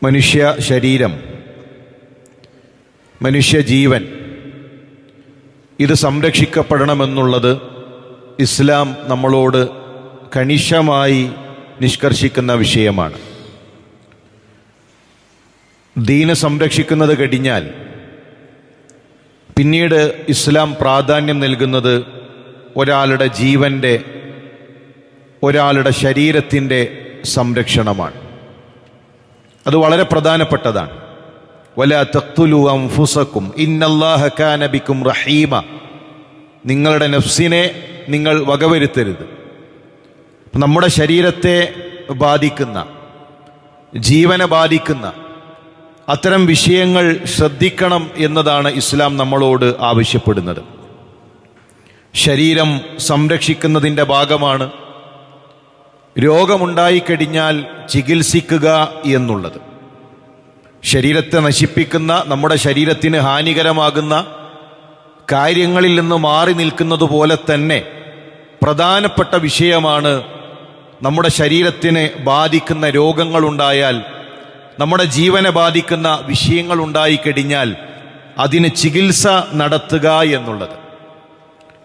മനുഷ്യ ശരീരം, മനുഷ്യജീവൻ ഇത് സംരക്ഷിക്കപ്പെടണമെന്നുള്ളത് ഇസ്ലാം നമ്മളോട് കണിശമായി നിഷ്കർഷിക്കുന്ന വിഷയമാണ്. ദീന് സംരക്ഷിക്കുന്നത് കഴിഞ്ഞാൽ പിന്നീട് ഇസ്ലാം പ്രാധാന്യം നൽകുന്നത് ഒരാളുടെ ജീവൻ്റെ, ഒരാളുടെ ശരീരത്തിൻ്റെ സംരക്ഷണമാണ്. അത് വളരെ പ്രധാനപ്പെട്ടതാണ്. വലാ തഖ്തുലൂ അൻഫുസകും ഇന്നല്ലാഹ കാന ബികും റഹീമ. നിങ്ങളുടെ നഫ്സിനെ നിങ്ങൾ വകവരുത്തരുത്. നമ്മുടെ ശരീരത്തെ ബാധിക്കുന്ന, ജീവനെ ബാധിക്കുന്ന അത്തരം വിഷയങ്ങൾ ശ്രദ്ധിക്കണം എന്നതാണ് ഇസ്ലാം നമ്മളോട് ആവശ്യപ്പെടുന്നത്. ശരീരം സംരക്ഷിക്കുന്നതിൻ്റെ ഭാഗമാണ് രോഗമുണ്ടായിക്കഴിഞ്ഞാൽ ചികിത്സിക്കുക എന്നുള്ളത്. ശരീരത്തെ നശിപ്പിക്കുന്ന, നമ്മുടെ ശരീരത്തിന് ഹാനികരമാകുന്ന കാര്യങ്ങളിൽ നിന്ന് മാറി നിൽക്കുന്നത് പോലെ തന്നെ പ്രധാനപ്പെട്ട വിഷയമാണ് നമ്മുടെ ശരീരത്തിനെ ബാധിക്കുന്ന രോഗങ്ങളുണ്ടായാൽ, നമ്മുടെ ജീവനെ ബാധിക്കുന്ന വിഷയങ്ങളുണ്ടായിക്കഴിഞ്ഞാൽ അതിന് ചികിത്സ നടത്തുക എന്നുള്ളത്.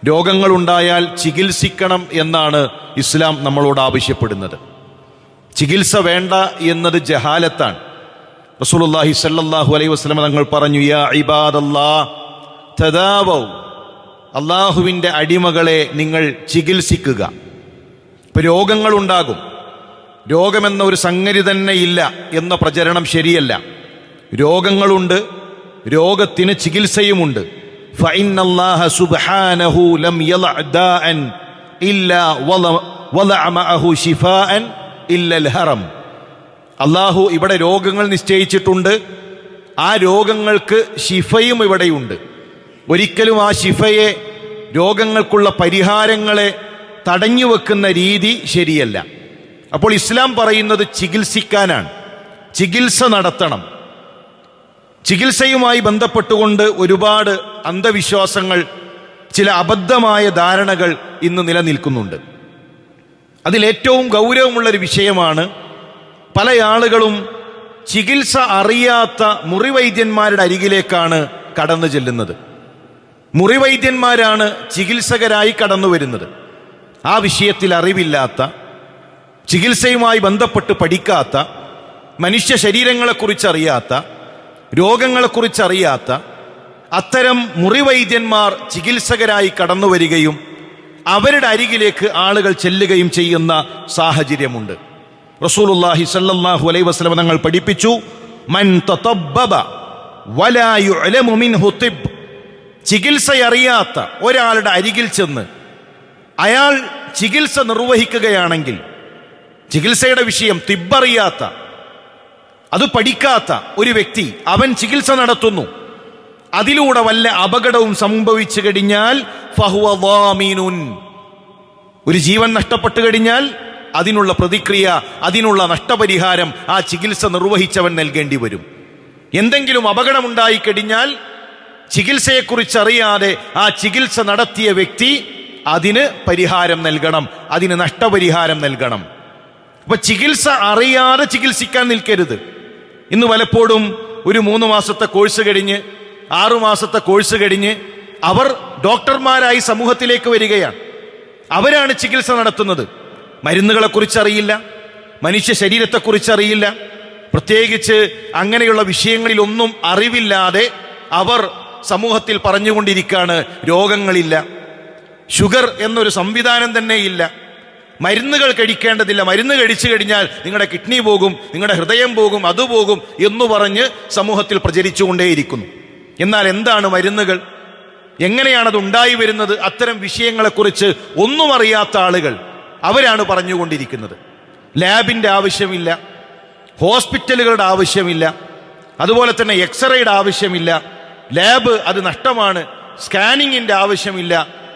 രോഗങ്ങളുണ്ടായാൽ ചികിത്സിക്കണം എന്നാണ് ഇസ്ലാം നമ്മളോട് ആവശ്യപ്പെടുന്നത്. ചികിത്സ വേണ്ട എന്നത് ജഹാലത്താണ്. റസൂലുള്ളാഹി സ്വല്ലല്ലാഹു അലൈഹി വസല്ലം തങ്ങൾ പറഞ്ഞു, യാ ഇബാദല്ലാഹ് തദാവൗ, അള്ളാഹുവിൻ്റെ അടിമകളെ നിങ്ങൾ ചികിത്സിക്കുക. ഇപ്പൊ രോഗങ്ങളുണ്ടാകും, രോഗമെന്ന ഒരു സംഗതി തന്നെ ഇല്ല എന്ന പ്രചരണം ശരിയല്ല. രോഗങ്ങളുണ്ട്, രോഗത്തിന് ചികിത്സയുമുണ്ട്. ഫഇന്നല്ലാഹ സുബ്ഹാനഹു ലം യളഅ ദാഅൻ ഇല്ലാ വളഅ മഅഹു ശിഫാഅൻ ഇല്ലൽ ഹറം. അല്ലാഹു ഇവിടെ രോഗങ്ങൾ നിശ്ചയിച്ചിട്ടുണ്ട്. ആ രോഗങ്ങൾക്ക് ശിഫയും ഇവിടെയുണ്ട്. ഒരിക്കലും ആ ശിഫയെ, രോഗങ്ങൾക്കുള്ള പരിഹാരങ്ങളെ തടഞ്ഞു വെക്കുന്ന രീതി ശരിയല്ല. അപ്പോൾ ഇസ്ലാം പറയുന്നത് ചികിത്സിക്കാനാണ്, ചികിത്സ നടത്തണം. ചികിത്സയുമായി ബന്ധപ്പെട്ടുകൊണ്ട് ഒരുപാട് അന്ധവിശ്വാസങ്ങൾ, ചില അബദ്ധമായ ധാരണകൾ ഇന്ന് നിലനിൽക്കുന്നുണ്ട്. അതിലേറ്റവും ഗൗരവമുള്ളൊരു വിഷയമാണ് പല ആളുകളും ചികിത്സ അറിയാത്ത മുറിവൈദ്യന്മാരുടെ അരികിലേക്കാണ് കടന്നു ചെല്ലുന്നത്. മുറിവൈദ്യന്മാരാണ് ചികിത്സകരായി കടന്നു വരുന്നത്. ആ വിഷയത്തിൽ അറിവില്ലാത്ത, ചികിത്സയുമായി ബന്ധപ്പെട്ട് പഠിക്കാത്ത, മനുഷ്യ ശരീരങ്ങളെക്കുറിച്ചറിയാത്ത, രോഗങ്ങളെക്കുറിച്ചറിയാത്ത അത്തരം മുറിവൈദ്യന്മാർ ചികിത്സകരായി കടന്നു വരികയും അവരുടെ അരികിലേക്ക് ആളുകൾ ചെല്ലുകയും ചെയ്യുന്ന സാഹചര്യമുണ്ട്. റസൂലുള്ളാഹി സ്വല്ലല്ലാഹു അലൈഹി വസല്ലം തങ്ങൾ പഠിപ്പിച്ചു, മൻ തതബ്ബബ വലാ യുഅലമു മിൻഹു തിബ്. ചികിത്സയറിയാത്ത ഒരാളുടെ അരികിൽ ചെന്ന് അയാൾ ചികിത്സ നിർവഹിക്കുകയാണെങ്കിൽ, ചികിത്സയുടെ വിഷയം തിബ്ബറിയാത്ത, അത് പഠിക്കാത്ത ഒരു വ്യക്തി അവൻ ചികിത്സ നടത്തുന്നു, അതിലൂടെ വല്ല അപകടവും സംഭവിച്ചു കഴിഞ്ഞാൽ ഫഹുവ ളാമിനുൻ, ഒരു ജീവൻ നഷ്ടപ്പെട്ടു കഴിഞ്ഞാൽ അതിനുള്ള പ്രതിക്രിയ, അതിനുള്ള നഷ്ടപരിഹാരം ആ ചികിത്സ നിർവഹിച്ചവൻ നൽകേണ്ടി വരും. എന്തെങ്കിലും അപകടമുണ്ടായി കഴിഞ്ഞാൽ ചികിത്സയെക്കുറിച്ചറിയാതെ ആ ചികിത്സ നടത്തിയ വ്യക്തി അതിന് പരിഹാരം നൽകണം, അതിന് നഷ്ടപരിഹാരം നൽകണം. അപ്പൊ ചികിത്സ അറിയാതെ ചികിത്സിക്കാൻ നിൽക്കരുത്. ഇന്ന് പലപ്പോഴും ഒരു 3 മാസത്തെ കോഴ്സ് കഴിഞ്ഞ്, 6 മാസത്തെ കോഴ്സ് കഴിഞ്ഞ് അവർ ഡോക്ടർമാരായി സമൂഹത്തിലേക്ക് വരികയാണ്. അവരാണ് ചികിത്സ നടത്തുന്നത്. മരുന്നുകളെക്കുറിച്ചറിയില്ല, മനുഷ്യ ശരീരത്തെക്കുറിച്ചറിയില്ല, പ്രത്യേകിച്ച് അങ്ങനെയുള്ള വിഷയങ്ങളിലൊന്നും അറിവില്ലാതെ അവർ സമൂഹത്തിൽ പറഞ്ഞുകൊണ്ടിരിക്കുകയാണ് രോഗങ്ങളില്ല, ഷുഗർ എന്നൊരു സംവിധാനം തന്നെ ഇല്ല, മരുന്നുകൾ കഴിക്കേണ്ടതില്ല, മരുന്ന് കഴിച്ചു കഴിഞ്ഞാൽ നിങ്ങളുടെ കിഡ്നി പോകും, നിങ്ങളുടെ ഹൃദയം പോകും, അതുപോകും എന്ന് പറഞ്ഞ് സമൂഹത്തിൽ പ്രചരിച്ചുകൊണ്ടേയിരിക്കുന്നു. എന്നാൽ എന്താണ് മരുന്നുകൾ, എങ്ങനെയാണത് ഉണ്ടായി വരുന്നത്, അത്തരം വിഷയങ്ങളെക്കുറിച്ച് ഒന്നും അറിയാത്ത ആളുകൾ അവരാണ് പറഞ്ഞുകൊണ്ടിരിക്കുന്നത്. ലാബിൻ്റെ ആവശ്യമില്ല, ഹോസ്പിറ്റലുകളുടെ ആവശ്യമില്ല, അതുപോലെ തന്നെ എക്സ്റേയുടെ ആവശ്യമില്ല, ലാബ് അത് നഷ്ടമാണ്, സ്കാനിങ്ങിൻ്റെ ആവശ്യമില്ല.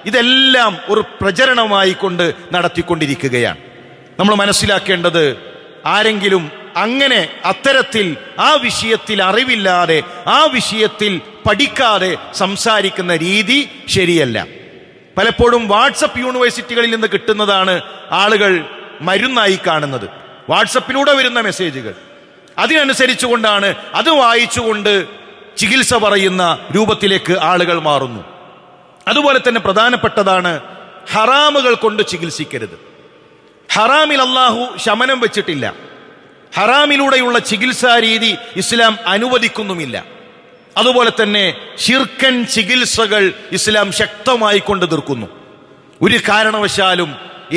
ഇതെല്ലാം ഒരു പ്രചരണമായി കൊണ്ട് നടത്തിക്കൊണ്ടിരിക്കുകയാണ്. നമ്മൾ മനസ്സിലാക്കേണ്ടത്, ആരെങ്കിലും അങ്ങനെ അത്തരത്തിൽ ആ വിഷയത്തിൽ അറിവില്ലാതെ, ആ വിഷയത്തിൽ പഠിക്കാതെ സംസാരിക്കുന്ന രീതി ശരിയല്ല. പലപ്പോഴും വാട്സപ്പ് യൂണിവേഴ്സിറ്റികളിൽ നിന്ന് കിട്ടുന്നതാണ് ആളുകൾ മരുന്നായി കാണുന്നത്. വാട്സപ്പിലൂടെ വരുന്ന മെസ്സേജുകൾ, അതിനനുസരിച്ചുകൊണ്ടാണ് അത് വായിച്ചുകൊണ്ട് ചികിത്സ പറയുന്ന രൂപത്തിലേക്ക് ആളുകൾ മാറുന്നു. അതുപോലെ തന്നെ പ്രധാനപ്പെട്ടതാണ് ഹറാമുകൾ കൊണ്ട് ചികിത്സിക്കരുത്. ഹറാമിൽ അല്ലാഹു ശമനം വെച്ചിട്ടില്ല. ഹറാമിലൂടെയുള്ള ചികിത്സാ രീതി ഇസ്ലാം അനുവദിക്കുന്നുമില്ല. അതുപോലെ തന്നെ ശിർക്കൻ ചികിത്സകൾ ഇസ്ലാം ശക്തമായി കൊണ്ട് തീർക്കുന്നു. ഒരു കാരണവശാലും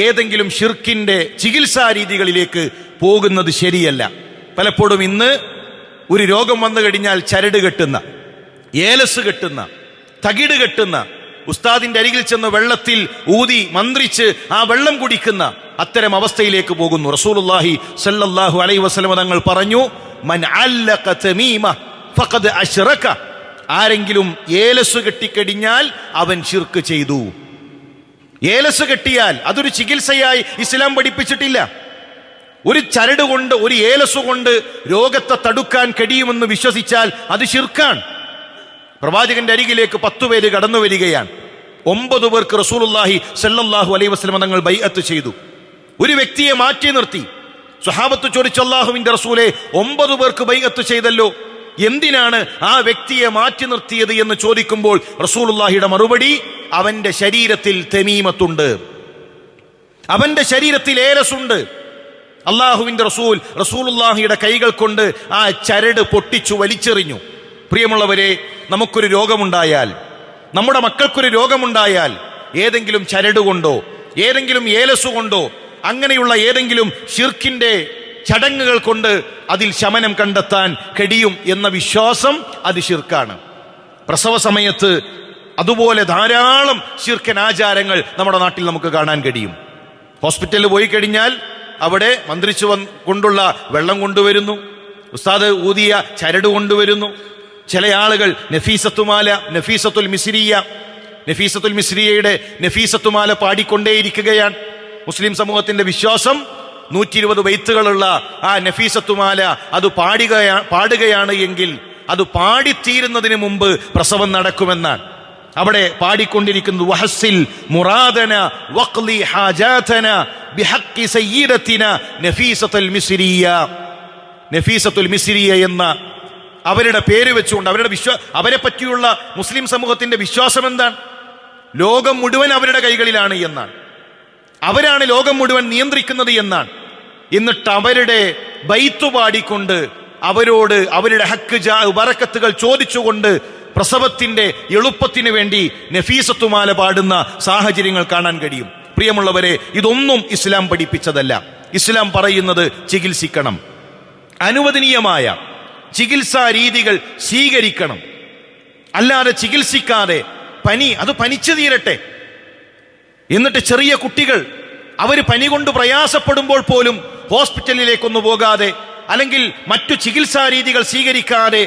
ഏതെങ്കിലും ഷിർക്കിന്റെ ചികിത്സാ രീതികളിലേക്ക് പോകുന്നത് ശരിയല്ല. പലപ്പോഴും ഇന്ന് ഒരു രോഗം വന്നു കഴിഞ്ഞാൽ ചരട് കെട്ടുന്ന, ഏലസ് കെട്ടുന്ന, തകിട് കെട്ടുന്ന, ഉസ്താദിന്റെ അരികിൽ ചെന്ന് വെള്ളത്തിൽ ഊതി മന്ത്രിച്ച് ആ വെള്ളം കുടിക്കുന്ന അത്തരം അവസ്ഥയിലേക്ക് പോകുന്നു. റസൂലുള്ളാഹി സ്വല്ലല്ലാഹു അലൈഹി വസല്ലം തങ്ങൾ പറഞ്ഞു, മൻ അല്ലഖ തമീമ ഫഖദ് അശ്റക. ആരെങ്കിലും ഏലസ് കെട്ടിക്കഴിഞ്ഞാൽ അവൻ ശിർക്ക് ചെയ്തു. ഏലസ് കെട്ടിയാൽ അതൊരു ചികിത്സയായി ഇസ്ലാം പഠിപ്പിച്ചിട്ടില്ല. ഒരു ചരട് കൊണ്ട്, ഒരു ഏലസ് കൊണ്ട് രോഗത്തെ തടുക്കാൻ കഴിയുമെന്ന് വിശ്വസിച്ചാൽ അത് ശിർക്കാണ്. പ്രവാചകന്റെ അരികിലേക്ക് 10 പേര് കടന്നു വരികയാണ്. 9 പേർക്ക് റസൂലുള്ളാഹി സ്വല്ലല്ലാഹു അലൈഹി വസല്ലം തങ്ങൾ ബൈഅത്ത് ചെയ്തു. ഒരു വ്യക്തിയെ മാറ്റി നിർത്തി. സ്വഹാബത്ത് ചോദിച്ചു, അല്ലാഹുവിന്റെ റസൂലേ, 9 പേർക്ക് ബൈഅത്ത് ചെയ്തല്ലോ, എന്തിനാണ് ആ വ്യക്തിയെ മാറ്റി നിർത്തിയത് എന്ന് ചോദിക്കുമ്പോൾ റസൂലുള്ളാഹിയുടെ മറുപടി, അവന്റെ ശരീരത്തിൽ തമീമത്തുണ്ട്, അവന്റെ ശരീരത്തിൽ ഏലസുണ്ട്. അല്ലാഹുവിന്റെ റസൂലുള്ളാഹിയുടെ കൈകൾ കൊണ്ട് ആ ചരട് പൊട്ടിച്ചു വലിച്ചെറിഞ്ഞു. പ്രിയമുള്ളവരെ, നമുക്കൊരു രോഗമുണ്ടായാൽ, നമ്മുടെ മക്കൾക്കൊരു രോഗമുണ്ടായാൽ ഏതെങ്കിലും ചരട് കൊണ്ടോ ഏതെങ്കിലും ഏലസ് കൊണ്ടോ അങ്ങനെയുള്ള ഏതെങ്കിലും ശിർക്കിന്റെ ചടങ്ങുകൾ കൊണ്ട് അതിൽ ശമനം കണ്ടെത്താൻ കഴിയും എന്ന വിശ്വാസം അത് ശിർക്കാണ്. പ്രസവ സമയത്ത് അതുപോലെ ധാരാളം ശിർക്കൻ ആചാരങ്ങൾ നമ്മുടെ നാട്ടിൽ നമുക്ക് കാണാൻ കഴിയും. ഹോസ്പിറ്റലിൽ പോയി കഴിഞ്ഞാൽ അവിടെ മന്ത്രിച്ചു കൊണ്ടുള്ള വെള്ളം കൊണ്ടുവരുന്നു, ഉസ്താദ് ഊതിയ ചരട് കൊണ്ടുവരുന്നു. ചില ആളുകൾ നഫീസത്തുമാല, നഫീസത്തുൽ മിസ്രിയയുടെ നഫീസത്തുമാല പാടിക്കൊണ്ടേയിരിക്കുകയാണ്. മുസ്ലിം സമൂഹത്തിന്റെ വിശ്വാസം 120 ബൈത്തുകളുള്ള ആ നഫീസത്തുമാല അത് പാടുകയാണ് എങ്കിൽ അത് പാടിത്തീരുന്നതിന് മുമ്പ് പ്രസവം നടക്കുമെന്നാണ്. അവിടെ പാടിക്കൊണ്ടിരിക്കുന്നത് വഹസ്സിൽ മുറാദന വഖ്ലി ഹാജാതന ബിഹഖി സയ്യിദത്തിന നഫീസത്തുൽ മിസ്രിയ എന്ന അവരുടെ പേര് വെച്ചുകൊണ്ട് അവരെ പറ്റിയുള്ള മുസ്ലിം സമൂഹത്തിന്റെ വിശ്വാസം എന്താണ്? ലോകം മുഴുവൻ അവരുടെ കൈകളിലാണ് എന്നാണ്. അവരാണ് ലോകം മുഴുവൻ നിയന്ത്രിക്കുന്നത് എന്നാണ്. എന്നിട്ട് അവരുടെ ബൈത്ത് പാടിക്കൊണ്ട് അവരോട് അവരുടെ ഹക്ക് ബറക്കത്തുകൾ ചോദിച്ചുകൊണ്ട് പ്രസവത്തിന്റെ എളുപ്പത്തിന് വേണ്ടി നഫീസത്തുമാല പാടുന്ന സാഹചര്യങ്ങൾ കാണാൻ കഴിയും. പ്രിയമുള്ളവരെ, ഇതൊന്നും ഇസ്ലാം പഠിപ്പിച്ചതല്ല. ഇസ്ലാം പറയുന്നത് ചികിത്സിക്കണം, അനുവദനീയമായ ചികിത്സാ രീതികൾ സ്വീകരിക്കണം. അല്ലാതെ ചികിത്സിക്കാതെ അത് പനിച്ചു തീരട്ടെ. എന്നിട്ട് ചെറിയ കുട്ടികൾ അവർ പനി കൊണ്ട് പ്രയാസപ്പെടുമ്പോൾ പോലും ഹോസ്പിറ്റലിലേക്കൊന്നു പോകാതെ അല്ലെങ്കിൽ മറ്റു ചികിത്സാ രീതികൾ സ്വീകരിക്കാതെ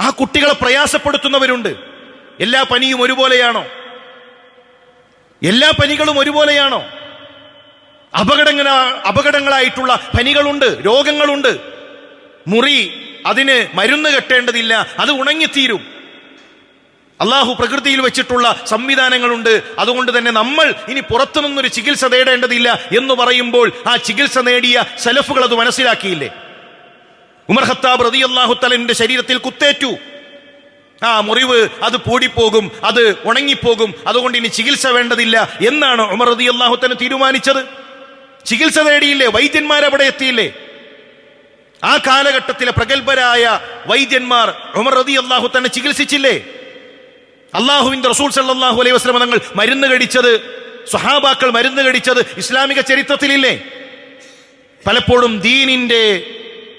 ആ കുട്ടികളെ പ്രയാസപ്പെടുത്തുന്നവരുണ്ട്. എല്ലാ പനിയും ഒരുപോലെയാണോ? എല്ലാ പനികളും ഒരുപോലെയാണോ? അപകടങ്ങളായിട്ടുള്ള പനികളുണ്ട്, രോഗങ്ങളുണ്ട്. മുറി, അതിന് മരുന്ന് കെട്ടേണ്ടതില്ല, അത് ഉണങ്ങിത്തീരും. അള്ളാഹു പ്രകൃതിയിൽ വെച്ചിട്ടുള്ള സംവിധാനങ്ങളുണ്ട്. അതുകൊണ്ട് തന്നെ നമ്മൾ ഇനി പുറത്തുനിന്നൊരു ചികിത്സ തേടേണ്ടതില്ല എന്ന് പറയുമ്പോൾ ആ ചികിത്സ നേടിയ സലഫുകൾ അത് മനസ്സിലാക്കിയില്ലേ? ഉമർ ഖത്താബ് റളിയല്ലാഹു തആലയുടെ ശരീരത്തിൽ കുത്തേറ്റു. ആ മുറിവ് അത് പൂടിപ്പോകും, അത് ഉണങ്ങിപ്പോകും, അതുകൊണ്ട് ഇനി ചികിത്സ വേണ്ടതില്ല എന്നാണ് ഉമർ റളിയല്ലാഹു തആല തീരുമാനിച്ചത്. ചികിത്സ തേടിയില്ലേ? വൈദ്യന്മാരവിടെ എത്തിയില്ലേ? ആ കാലഘട്ടത്തിലെ പ്രഗത്ഭരായ വൈദ്യന്മാർ ഉമർ റളിയല്ലാഹു തആല ചികിത്സിച്ചില്ലേ? അള്ളാഹുവിന്റെ റസൂൽ സല്ലല്ലാഹു അലൈഹി വസല്ലം തങ്ങൾ മരുന്ന് കഴിച്ചത്, സ്വഹാബാക്കൾ മരുന്ന് കഴിച്ചത് ഇസ്ലാമിക ചരിത്രത്തിലില്ലേ? പലപ്പോഴും ദീനിന്റെ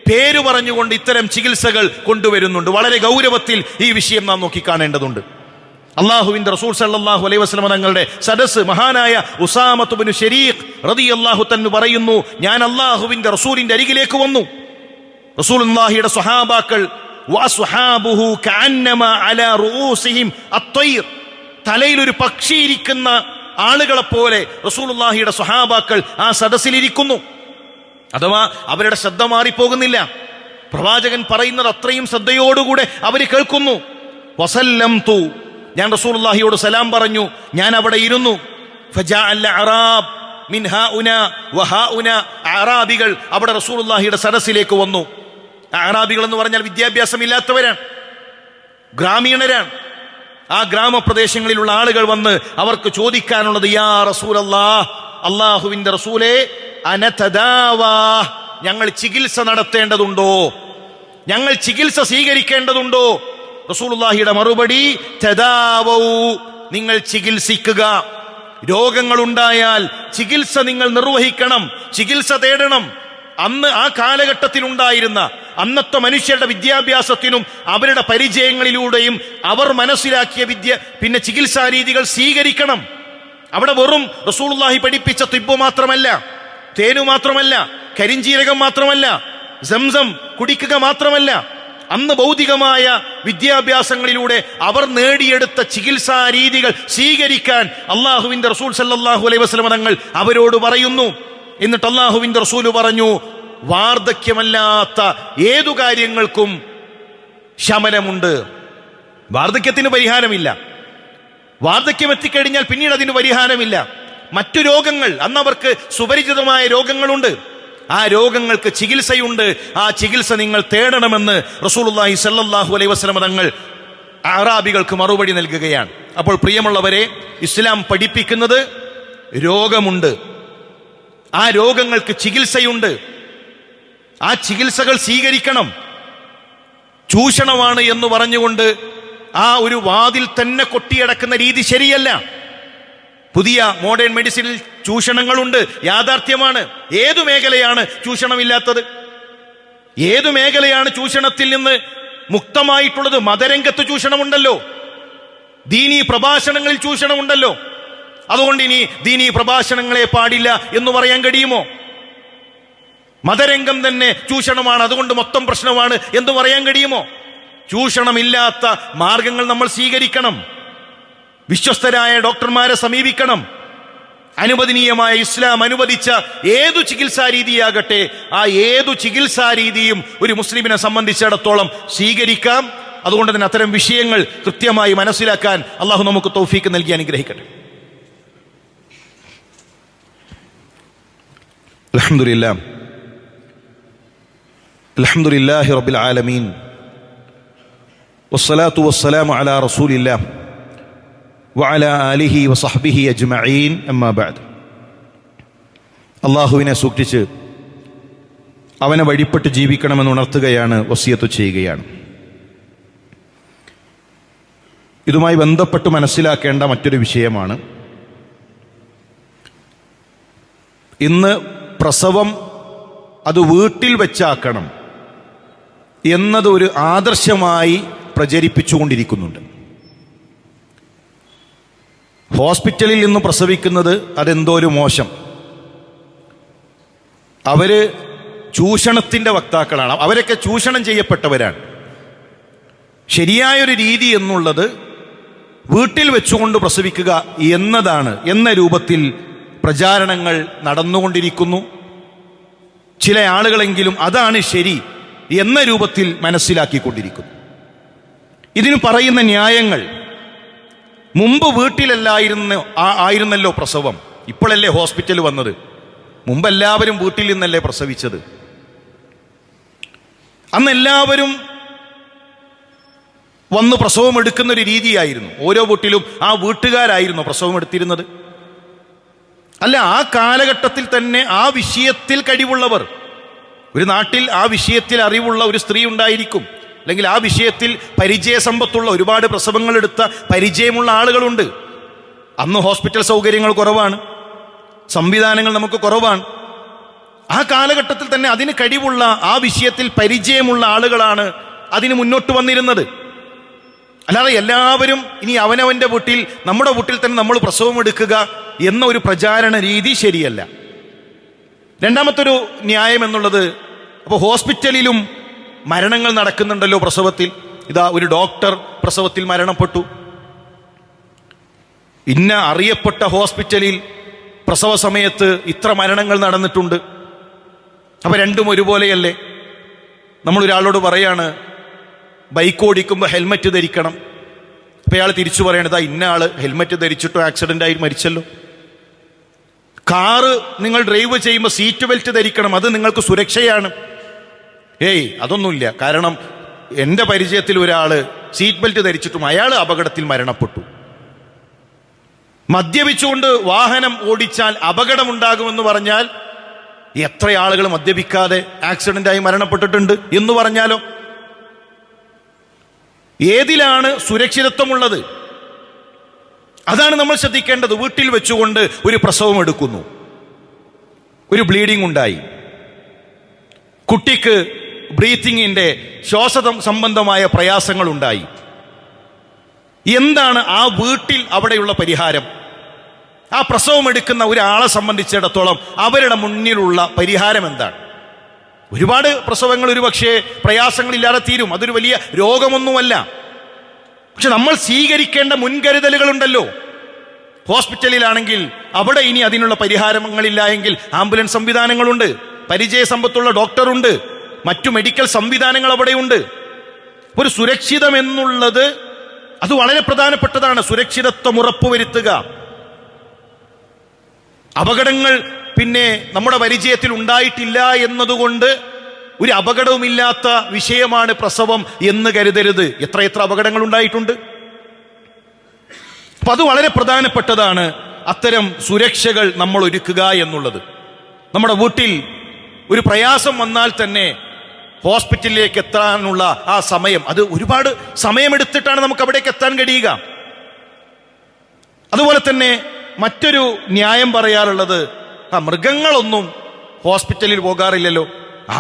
പേര് പറഞ്ഞുകൊണ്ട് ഇത്തരം ചികിത്സകൾ കൊണ്ടുവരുന്നുണ്ട്. വളരെ ഗൗരവത്തിൽ ഈ വിഷയം നാം നോക്കിക്കാണേണ്ടതുണ്ട്. അള്ളാഹുവിന്റെ റസൂൽ സല്ലല്ലാഹു അലൈഹി വസല്ലം തങ്ങളുടെ സദസ് മഹാനായ ഉസാമത്ത് ഇബ്നു ശരീഖ് റളിയല്ലാഹു തആല പറയുന്നു, ഞാൻ അള്ളാഹുവിന്റെ റസൂലിന്റെ അരികിലേക്ക് വന്നു. റസൂലുള്ളാഹിയുടെ സ്വഹാബാക്കൾ വഅസ്ഹാബുഹു കഅന്നമാ അലാ റൂസിഹിം അത്വയ്ർ, തലയിൽ ഒരു പക്ഷി ഇരിക്കുന്ന ആളുകളെ പോലെ റസൂലുള്ളാഹിയുടെ സ്വഹാബാക്കൾ ആ സദസ്സിലിരിക്കുന്നു. അഥവാ അവരുടെ ശ്രദ്ധ മാറിപ്പോകുന്നില്ല. പ്രവാചകൻ പറയുന്നത് അത്രയും ശ്രദ്ധയോടുകൂടെ അവർ കേൾക്കുന്നു. വസല്ലംതു, ഞാൻ റസൂലുള്ളാഹിയോട് സലാം പറഞ്ഞു, ഞാൻ അവിടെ ഇരുന്നു. ഫജഅൽ അഅറാബ് മിൻ ഹാഉന വഹാഉന, അറാബികൾ അവിടെ റസൂലുള്ളാഹിയുടെ സദസ്സിലേക്ക് വന്നു. അറാബികൾ എന്ന് പറഞ്ഞാൽ വിദ്യാഭ്യാസമില്ലാത്തവരാണ്, ഗ്രാമീണരാണ്. ആ ഗ്രാമപ്രദേശങ്ങളിലുള്ള ആളുകൾ വന്ന് അവർക്ക് ചോദിക്കാനുള്ളത്, യാ റസൂലല്ലാഹ്, അള്ളാഹുവിന്റെ റസൂലേ, അനതദാവാ, ഞങ്ങൾ ചികിത്സ നടത്തേണ്ടതുണ്ടോ, ഞങ്ങൾ ചികിത്സ സ്വീകരിക്കേണ്ടതുണ്ടോ? റസൂലുള്ളാഹിയുടെ മറുപടി, തദാവൗ, നിങ്ങൾ ചികിത്സിക്കുക. രോഗങ്ങളുണ്ടായാൽ ചികിത്സ നിങ്ങൾ നിർവഹിക്കണം, ചികിത്സ തേടണം. അന്ന് ആ കാലഘട്ടത്തിൽ ഉണ്ടായിരുന്ന അന്നത്തെ മനുഷ്യരുടെ വിദ്യാഭ്യാസത്തിനും അവരുടെ പരിചയങ്ങളിലൂടെയും അവർ മനസ്സിലാക്കിയ പിന്നെ ചികിത്സാ രീതികൾ സ്വീകരിക്കണം. അവിടെ വെറും റസൂലുള്ളാഹി പഠിപ്പിച്ച തിബ്ബ് മാത്രമല്ല, തേനു മാത്രമല്ല, കരിഞ്ചീരകം മാത്രമല്ല, സംസം കുടിക്കുക മാത്രമല്ല, അന്ന് ഭൗതികമായ വിദ്യാഭ്യാസങ്ങളിലൂടെ അവർ നേടിയെടുത്ത ചികിത്സാ രീതികൾ സ്വീകരിക്കാൻ അള്ളാഹുവിന്റെ റസൂൽ സല്ലല്ലാഹു അലൈഹി വസല്ലം തങ്ങൾ അവരോട് പറയുന്നു. എന്നിട്ട് അള്ളാഹുവിന്റെ റസൂൽ പറഞ്ഞു, വാർദ്ധക്യമല്ലാത്ത ഏതു കാര്യങ്ങൾക്കും ശമനമുണ്ട്. വാർദ്ധക്യത്തിന് പരിഹാരമില്ല. വാർദ്ധക്യം എത്തിക്കഴിഞ്ഞാൽ പിന്നീട് അതിന് പരിഹാരമില്ല. മറ്റു രോഗങ്ങൾ, അന്നവർക്ക് സുപരിചിതമായ രോഗങ്ങളുണ്ട്, ആ രോഗങ്ങൾക്ക് ചികിത്സയുണ്ട്. ആ ചികിത്സ നിങ്ങൾ തേടണമെന്ന് റസൂലുള്ളാഹി സ്വല്ലല്ലാഹു അലൈഹി വസല്ലം തങ്ങൾ അറാബികൾക്ക് മറുപടി നൽകുകയാണ്. അപ്പോൾ പ്രിയമുള്ളവരെ, ഇസ്ലാം പഠിപ്പിക്കുന്നത് രോഗമുണ്ട്, ആ രോഗങ്ങൾക്ക് ചികിത്സയുണ്ട്, ആ ചികിത്സകൾ സ്വീകരിക്കണം. ചൂഷണമാണ് എന്ന് പറഞ്ഞുകൊണ്ട് ആ ഒരു വാതിൽ തന്നെ കൊട്ടിയടക്കുന്ന രീതി ശരിയല്ല. പുതിയ മോഡേൺ മെഡിസിനിൽ ചൂഷണങ്ങളുണ്ട്, യാഥാർത്ഥ്യമാണ്. ഏതു മേഖലയാണ് ചൂഷണമില്ലാത്തത്? ഏതു മേഖലയാണ് ചൂഷണത്തിൽ നിന്ന് മുക്തമായിട്ടുള്ളത്? മതരംഗത്ത് ചൂഷണമുണ്ടല്ലോ, ദീനീ പ്രഭാഷണങ്ങളിൽ ചൂഷണമുണ്ടല്ലോ. അതുകൊണ്ട് ഇനി ദീനീ പ്രഭാഷണങ്ങളെ പാടില്ല എന്ന് പറയാൻ കഴിയുമോ? മതരംഗം തന്നെ ചൂഷണമാണ്, അതുകൊണ്ട് മൊത്തം പ്രശ്നമാണ് എന്ന് പറയാൻ കഴിയുമോ? ചൂഷണമില്ലാത്ത മാർഗങ്ങൾ നമ്മൾ സ്വീകരിക്കണം. വിശ്വസ്തരായ ഡോക്ടർമാരെ സമീപിക്കണം. അനുവദനീയമായ ഇസ്ലാം അനുവദിച്ച ഏതു ചികിത്സാ രീതിയാകട്ടെ, ആ ഏതു ചികിത്സാ രീതിയും ഒരു മുസ്ലിമിനെ സംബന്ധിച്ചിടത്തോളം സ്വീകരിക്കാം. അതുകൊണ്ട് തന്നെ അത്തരം വിഷയങ്ങൾ കൃത്യമായി മനസ്സിലാക്കാൻ അള്ളാഹു നമുക്ക് തൗഫീക്ക് നൽകി അനുഗ്രഹിക്കട്ടെ. അൽഹംദുലില്ലാഹി റബ്ബിൽ ആലമീൻ വസ്സലാത്തു വസ്സലാമു അലാ റസൂലില്ലാഹ് വഅലാ ആലിഹി വസഹ്ബിഹി അജ്മഈൻ, അമ്മാ ബഅദ്. അള്ളാഹുവിനെ സൂക്ഷിച്ച് അവനെ വഴിപ്പെട്ട് ജീവിക്കണമെന്ന് ഉണർത്തുകയാണ്, വസിയത്ത് ചെയ്യുകയാണ്. ഇതുമായി ബന്ധപ്പെട്ട് മനസ്സിലാക്കേണ്ട മറ്റൊരു വിഷയമാണ്, ഇന്ന് പ്രസവം അത് വീട്ടിൽ വെച്ചാക്കണം എന്നത് ഒരു ആദർശമായി പ്രചരിപ്പിച്ചുകൊണ്ടിരിക്കുന്നുണ്ട്. ഹോസ്പിറ്റലിൽ നിന്ന് പ്രസവിക്കുന്നത് അതെന്തോ ഒരു മോശം, അവര് ചൂഷണത്തിന്റെ വക്താക്കളാണ്, അവരൊക്കെ ചൂഷണം ചെയ്യപ്പെട്ടവരാണ്. ശരിയായൊരു രീതി എന്നുള്ളത് വീട്ടിൽ വെച്ചുകൊണ്ട് പ്രസവിക്കുക എന്നതാണ് എന്ന രൂപത്തിൽ പ്രചാരണങ്ങൾ നടന്നുകൊണ്ടിരിക്കുന്നു. ചില ആളുകളെങ്കിലും അതാണ് ശരി എന്ന രൂപത്തിൽ മനസ്സിലാക്കിക്കൊണ്ടിരിക്കുന്നു. ഇതിന് പറയുന്ന ന്യായങ്ങൾ, മുമ്പ് വീട്ടിലല്ലായിരുന്നല്ലോ പ്രസവം, ഇപ്പോഴല്ലേ ഹോസ്പിറ്റൽ വന്നത്. മുമ്പ് എല്ലാവരും വീട്ടിൽ നിന്നല്ലേ പ്രസവിച്ചത്. അന്ന് എല്ലാവരും വന്ന് പ്രസവം എടുക്കുന്ന ഒരു രീതിയായിരുന്നു. ഓരോ വീട്ടിലും ആ വീട്ടുകാരായിരുന്നു പ്രസവം എടുത്തിരുന്നത്. അല്ല, ആ കാലഘട്ടത്തിൽ തന്നെ ആ വിഷയത്തിൽ കഴിവുള്ളവർ, ഒരു നാട്ടിൽ ആ വിഷയത്തിൽ അറിവുള്ള ഒരു സ്ത്രീ ഉണ്ടായിരിക്കും, അല്ലെങ്കിൽ ആ വിഷയത്തിൽ പരിചയസമ്പത്തുള്ള, ഒരുപാട് പ്രസവങ്ങൾ എടുത്ത പരിചയമുള്ള ആളുകളുണ്ട്. അന്ന് ഹോസ്പിറ്റൽ സൗകര്യങ്ങൾ കുറവാണ്, സംവിധാനങ്ങൾ നമുക്ക് കുറവാണ്. ആ കാലഘട്ടത്തിൽ തന്നെ അതിന് കഴിവുള്ള, ആ വിഷയത്തിൽ പരിചയമുള്ള ആളുകളാണ് അതിന് മുന്നോട്ട് വന്നിരുന്നത്. അല്ലാതെ എല്ലാവരും ഇനി അവനവന്റെ വീട്ടിൽ, നമ്മുടെ വീട്ടിൽ തന്നെ നമ്മൾ പ്രസവം എടുക്കുക എന്ന ഒരു പ്രചാരണ രീതി ശരിയല്ല. രണ്ടാമത്തൊരു ന്യായം എന്നുള്ളത്, അപ്പോൾ ഹോസ്പിറ്റലിലും മരണങ്ങൾ നടക്കുന്നുണ്ടല്ലോ പ്രസവത്തിൽ. ഇതാ ഒരു ഡോക്ടർ പ്രസവത്തിൽ മരണപ്പെട്ടു, ഇന്ന അറിയപ്പെട്ട ഹോസ്പിറ്റലിൽ പ്രസവ സമയത്ത് ഇത്ര മരണങ്ങൾ നടന്നിട്ടുണ്ട്. അപ്പൊ രണ്ടും ഒരുപോലെയല്ലേ? നമ്മളൊരാളോട് പറയാണ് ബൈക്ക് ഓടിക്കുമ്പോൾ ഹെൽമറ്റ് ധരിക്കണം, അപ്പൊ അയാൾ തിരിച്ചു പറയണത് ഇന്ന ആള് ഹെൽമറ്റ് ധരിച്ചിട്ടോ ആക്സിഡന്റ് ആയി മരിച്ചല്ലോ. കാറ് നിങ്ങൾ ഡ്രൈവ് ചെയ്യുമ്പോൾ സീറ്റ് ബെൽറ്റ് ധരിക്കണം, അത് നിങ്ങൾക്ക് സുരക്ഷയാണ്. അതൊന്നുമില്ല. കാരണം എൻ്റെ പരിചയത്തിൽ ഒരാൾ സീറ്റ് ബെൽറ്റ് ധരിച്ചിട്ടും അയാൾ അപകടത്തിൽ മരണപ്പെട്ടു. മദ്യപിച്ചുകൊണ്ട് വാഹനം ഓടിച്ചാൽ അപകടമുണ്ടാകുമെന്ന് പറഞ്ഞാൽ എത്ര ആളുകൾ മദ്യപിക്കാതെ ആക്സിഡന്റായി മരണപ്പെട്ടിട്ടുണ്ട് എന്ന് പറഞ്ഞാലോ? ഏതിലാണ് സുരക്ഷിതത്വമുള്ളത്? അതാണ് നമ്മൾ ശ്രദ്ധിക്കേണ്ടത്. വീട്ടിൽ വെച്ചുകൊണ്ട് ഒരു പ്രസവം എടുക്കുന്നു, ഒരു ബ്ലീഡിംഗ് ഉണ്ടായി, കുട്ടിക്ക് ബ്രീത്തിങ്ങിന്റെ ശ്വാസ സംബന്ധമായ പ്രയാസങ്ങൾ ഉണ്ടായി. എന്താണ് ആ വീട്ടിൽ അവിടെയുള്ള പരിഹാരം? ആ പ്രസവം എടുക്കുന്ന ഒരാളെ സംബന്ധിച്ചിടത്തോളം അവരുടെ മുന്നിലുള്ള പരിഹാരം എന്താണ്? ഒരുപാട് പ്രസവങ്ങൾ ഒരുപക്ഷെ പ്രയാസങ്ങളില്ലാതെ തീരും, അതൊരു വലിയ രോഗമൊന്നുമല്ല. പക്ഷെ നമ്മൾ സ്വീകരിക്കേണ്ട മുൻകരുതലുകളുണ്ടല്ലോ. ഹോസ്പിറ്റലിലാണെങ്കിൽ അവിടെ ഇനി അതിനുള്ള പരിഹാരങ്ങളില്ല എങ്കിൽ ആംബുലൻസ് സംവിധാനങ്ങളുണ്ട്, പരിചയ സമ്പത്തുള്ള ഡോക്ടറുണ്ട്, മറ്റു മെഡിക്കൽ സംവിധാനങ്ങൾ അവിടെയുണ്ട്. ഒരു സുരക്ഷിതം എന്നുള്ളത് അത് വളരെ പ്രധാനപ്പെട്ടതാണ്. സുരക്ഷിതത്വം ഉറപ്പുവരുത്തുക. അപകടങ്ങൾ പിന്നെ നമ്മുടെ പരിചയത്തിൽ ഉണ്ടായിട്ടില്ല എന്നതുകൊണ്ട് ഒരു അപകടവുമില്ലാത്ത വിഷയമാണ് പ്രസവം എന്ന് കരുതരുത്. എത്രയെത്ര അപകടങ്ങൾ ഉണ്ടായിട്ടുണ്ട്. അപ്പൊ അത് വളരെ പ്രധാനപ്പെട്ടതാണ്. അത്തരം സുരക്ഷകൾ നമ്മൾ ഒരുക്കുക എന്നുള്ളത്. നമ്മുടെ വീട്ടിൽ ഒരു പ്രയാസം വന്നാൽ തന്നെ ഹോസ്പിറ്റലിലേക്ക് എത്താനുള്ള ആ സമയം, അത് ഒരുപാട് സമയമെടുത്തിട്ടാണ് നമുക്ക് അവിടേക്ക് എത്താൻ കഴിയുക. അതുപോലെ തന്നെ മറ്റൊരു ന്യായം പറയാറുള്ളത്, മൃഗങ്ങളൊന്നും ഹോസ്പിറ്റലിൽ പോകാറില്ലല്ലോ.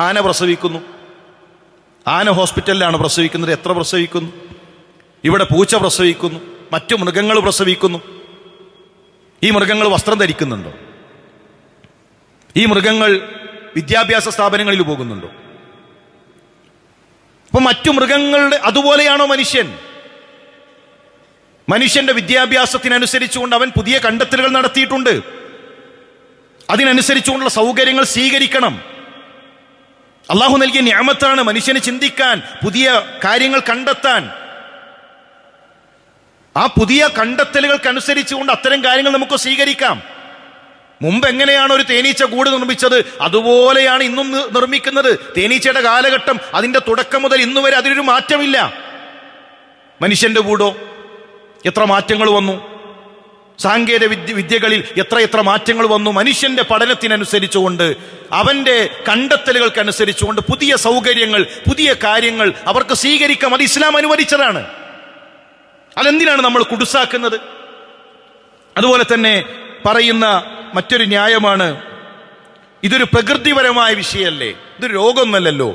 ആന പ്രസവിക്കുന്നു, ആന ഹോസ്പിറ്റലിലാണ് പ്രസവിക്കുന്നത്. എത്ര പ്രസവിക്കുന്നു? ഇവിടെ പൂച്ച പ്രസവിക്കുന്നു, മറ്റു മൃഗങ്ങൾ പ്രസവിക്കുന്നു. ഈ മൃഗങ്ങൾ വസ്ത്രം ധരിക്കുന്നുണ്ടോ? ഈ മൃഗങ്ങൾ വിദ്യാഭ്യാസ സ്ഥാപനങ്ങളിൽ പോകുന്നുണ്ടോ? അപ്പൊ മറ്റു മൃഗങ്ങളുടെ അതുപോലെയാണോ മനുഷ്യൻ? മനുഷ്യന്റെ വിദ്യാഭ്യാസത്തിനനുസരിച്ചുകൊണ്ട് അവൻ പുതിയ കണ്ടെത്തലുകൾ നടത്തിയിട്ടുണ്ട്. അതിനനുസരിച്ചുകൊണ്ടുള്ള സൗകര്യങ്ങൾ സ്വീകരിക്കണം. അള്ളാഹു നൽകിയ നിഅമത്താണ് മനുഷ്യന് ചിന്തിക്കാൻ, പുതിയ കാര്യങ്ങൾ കണ്ടെത്താൻ. ആ പുതിയ കണ്ടെത്തലുകൾക്കനുസരിച്ചുകൊണ്ട് അത്തരം കാര്യങ്ങൾ നമുക്ക് സ്വീകരിക്കാം. മുമ്പ് എങ്ങനെയാണ് ഒരു തേനീച്ച കൂട് നിർമ്മിച്ചത് അതുപോലെയാണ് ഇന്നും നിർമ്മിക്കുന്നത്. തേനീച്ചയുടെ കാലഘട്ടം, അതിന്റെ തുടക്കം മുതൽ ഇന്നു വരെ അതിനൊരു മാറ്റമില്ല. മനുഷ്യന്റെ കൂടോ എത്ര മാറ്റങ്ങൾ വന്നു, സാങ്കേതിക വിദ്യകളിൽ എത്ര മാറ്റങ്ങൾ വന്നു. മനുഷ്യന്റെ പഠനത്തിനനുസരിച്ചുകൊണ്ട്, അവന്റെ കണ്ടെത്തലുകൾക്കനുസരിച്ചുകൊണ്ട് പുതിയ സൗകര്യങ്ങൾ, പുതിയ കാര്യങ്ങൾ അവർക്ക് സ്വീകരിക്കാം. അത് ഇസ്ലാം അനുവദിച്ചതാണ്. അതെന്തിനാണ് നമ്മൾ കുടുസാക്കുന്നത്? അതുപോലെ തന്നെ പറയുന്ന മറ്റൊരു ന്യായമാണ്, ഇതൊരു പ്രകൃതിപരമായ വിഷയമല്ലേ, ഇതൊരു രോഗമൊന്നല്ലല്ലോ.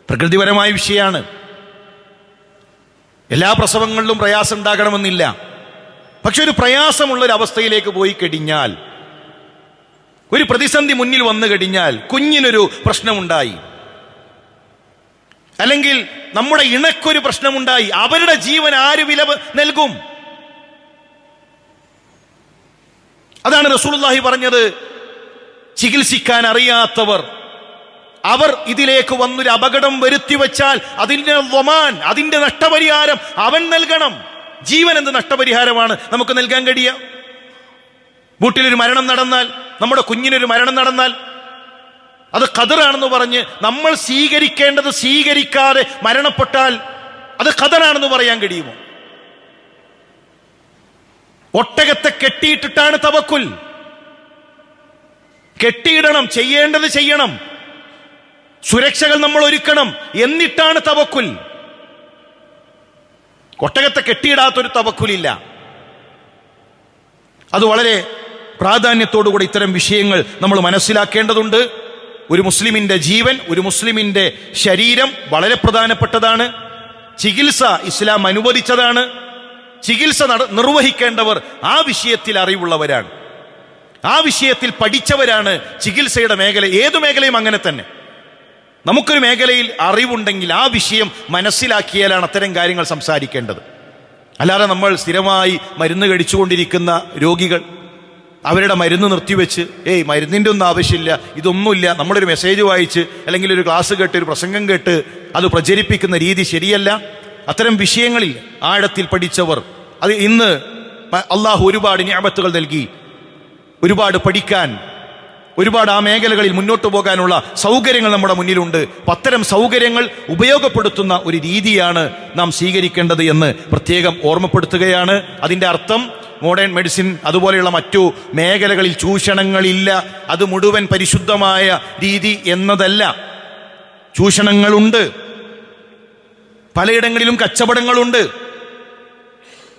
പ്രകൃതിപരമായ വിഷയമാണ്. എല്ലാ പ്രസവങ്ങളിലും പ്രയാസം ഉണ്ടാകണമെന്നില്ല. പക്ഷെ ഒരു പ്രയാസമുള്ള ഒരു അവസ്ഥയിലേക്ക് പോയി കഴിഞ്ഞാൽ, ഒരു പ്രതിസന്ധി മുന്നിൽ വന്നു കഴിഞ്ഞാൽ, കുഞ്ഞിനൊരു പ്രശ്നമുണ്ടായി, അല്ലെങ്കിൽ നമ്മുടെ ഇണക്കൊരു പ്രശ്നമുണ്ടായി, അവരുടെ ജീവൻ ആര് വില നൽകും? അതാണ് റസൂലുള്ളാഹി പറഞ്ഞത്, ചികിത്സിക്കാൻ അറിയാത്തവർ അവർ ഇതിലേക്ക് വന്നൊരു അപകടം വരുത്തി വെച്ചാൽ അതിന്റെ വമാൻ, അതിന്റെ നഷ്ടപരിഹാരം അവൻ നൽകണം. ജീവൻ എന്ത് നഷ്ടപരിഹാരമാണ് നമുക്ക് നൽകാൻ കഴിയുക? വീട്ടിലൊരു മരണം നടന്നാൽ, നമ്മുടെ കുഞ്ഞിനൊരു മരണം നടന്നാൽ, അത് ഖദറാണെന്ന് പറഞ്ഞ് നമ്മൾ സ്വീകരിക്കേണ്ടത് സ്വീകരിക്കാതെ മരണപ്പെട്ടാൽ അത് ഖദറാണെന്ന് പറയാൻ കഴിയുമോ? ഒട്ടകത്തെ കെട്ടിയിട്ടിട്ടാണ് തവക്കുൽ. കെട്ടിയിടണം, ചെയ്യേണ്ടത് ചെയ്യണം, സുരക്ഷകൾ നമ്മൾ ഒരുക്കണം, എന്നിട്ടാണ് തവക്കുൽ. ഒട്ടകത്തെ കെട്ടിയിടാത്തൊരു തവക്കുലില്ല. അത് വളരെ പ്രാധാന്യത്തോടുകൂടി ഇത്തരം വിഷയങ്ങൾ നമ്മൾ മനസ്സിലാക്കേണ്ടതുണ്ട്. ഒരു മുസ്ലിമിന്റെ ജീവൻ, ഒരു മുസ്ലിമിന്റെ ശരീരം വളരെ പ്രധാനപ്പെട്ടതാണ്. ചികിത്സ ഇസ്ലാം അനുവദിച്ചതാണ്. ചികിത്സ നിർവഹിക്കേണ്ടവർ ആ വിഷയത്തിൽ അറിവുള്ളവരാണ്, ആ വിഷയത്തിൽ പഠിച്ചവരാണ്. ചികിത്സയുടെ മേഖല, ഏതു മേഖലയും അങ്ങനെ തന്നെ. നമുക്കൊരു മേഖലയിൽ അറിവുണ്ടെങ്കിൽ ആ വിഷയം മനസ്സിലാക്കിയാലാണ് അത്തരം കാര്യങ്ങൾ സംസാരിക്കേണ്ടത്. അല്ലാതെ നമ്മൾ സ്ഥിരമായി മരുന്ന് കഴിച്ചുകൊണ്ടിരിക്കുന്ന രോഗികൾ, അവരുടെ മരുന്ന് നിർത്തിവെച്ച് മരുന്നിൻ്റെ ഒന്നും ആവശ്യമില്ല, ഇതൊന്നുമില്ല, നമ്മളൊരു മെസ്സേജ് വായിച്ച് അല്ലെങ്കിൽ ഒരു ക്ലാസ് കേട്ട്, ഒരു പ്രസംഗം കേട്ട് അത് പ്രചരിപ്പിക്കുന്ന രീതി ശരിയല്ല. അത്തരം വിഷയങ്ങളിൽ ആഴത്തിൽ പഠിച്ചവർ, അത് ഇന്ന് അള്ളാഹു ഒരുപാട് നിഅമത്തുകൾ നൽകി, ഒരുപാട് പഠിക്കാൻ ഒരുപാട് ആ മേഖലകളിൽ മുന്നോട്ട് പോകാനുള്ള സൗകര്യങ്ങൾ നമ്മുടെ മുന്നിലുണ്ട്. അത്തരം സൗകര്യങ്ങൾ ഉപയോഗപ്പെടുത്തുന്ന ഒരു രീതിയാണ് നാം സ്വീകരിക്കേണ്ടത് എന്ന് പ്രത്യേകം ഓർമ്മപ്പെടുത്തുകയാണ്. അതിൻ്റെ അർത്ഥം മോഡേൺ മെഡിസിൻ അതുപോലെയുള്ള മറ്റു മേഖലകളിൽ ചൂഷണങ്ങളില്ല, അത് മുഴുവൻ പരിശുദ്ധമായ രീതി എന്നതല്ല. ചൂഷണങ്ങളുണ്ട്, പലയിടങ്ങളിലും കച്ചവടങ്ങളുണ്ട്.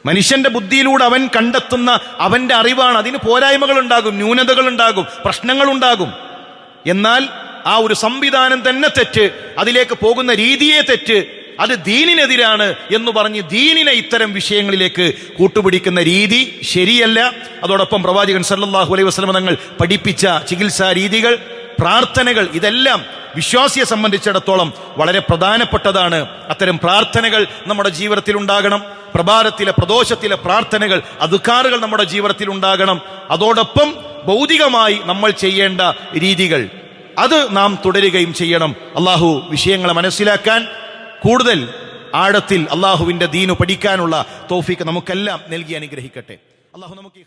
മനുഷ്യന്റെ ബുദ്ധിയിലൂടെ അവൻ കണ്ടെത്തുന്ന അവന്റെ അറിവാണ്. അതിന് പോരായ്മകളുണ്ടാകും, ന്യൂനതകളുണ്ടാകും, പ്രശ്നങ്ങളുണ്ടാകും. എന്നാൽ ആ ഒരു സംവിധാനം തന്നെ തെറ്റ്, അതിലേക്ക് പോകുന്ന രീതിയെ തെറ്റ്, അത് ദീനിനെതിരാണ് എന്ന് പറഞ്ഞ് ദീനിനെ ഇത്തരം വിഷയങ്ങളിലേക്ക് കൂട്ടുപിടിക്കുന്ന രീതി ശരിയല്ല. അതോടൊപ്പം പ്രവാചകൻ സല്ലല്ലാഹു അലൈഹി വസല്ലം തങ്ങൾ പഠിപ്പിച്ച ചികിത്സാ രീതികൾ, പ്രാർത്ഥനകൾ, ഇതെല്ലാം വിശ്വാസിയെ സംബന്ധിച്ചിടത്തോളം വളരെ പ്രധാനപ്പെട്ടതാണ്. അത്തരം പ്രാർത്ഥനകൾ നമ്മുടെ ജീവിതത്തിൽ ഉണ്ടാകണം. പ്രഭാതത്തിലെ പ്രദോഷത്തിലെ പ്രാർത്ഥനകൾ, അദ്കാറുകൾ നമ്മുടെ ജീവിതത്തിൽ ഉണ്ടാകണം. അതോടൊപ്പം ഭൗതികമായി നമ്മൾ ചെയ്യേണ്ട രീതികൾ അത് നാം തുടരുകയും ചെയ്യണം. അള്ളാഹു വിഷയങ്ങളെ മനസ്സിലാക്കാൻ കൂടുതൽ ആഴത്തിൽ അള്ളാഹുവിന്റെ ദീനു പഠിക്കാനുള്ള തൗഫീഖ് നമുക്കെല്ലാം നൽകി അനുഗ്രഹിക്കട്ടെ. അള്ളാഹു നമുക്ക്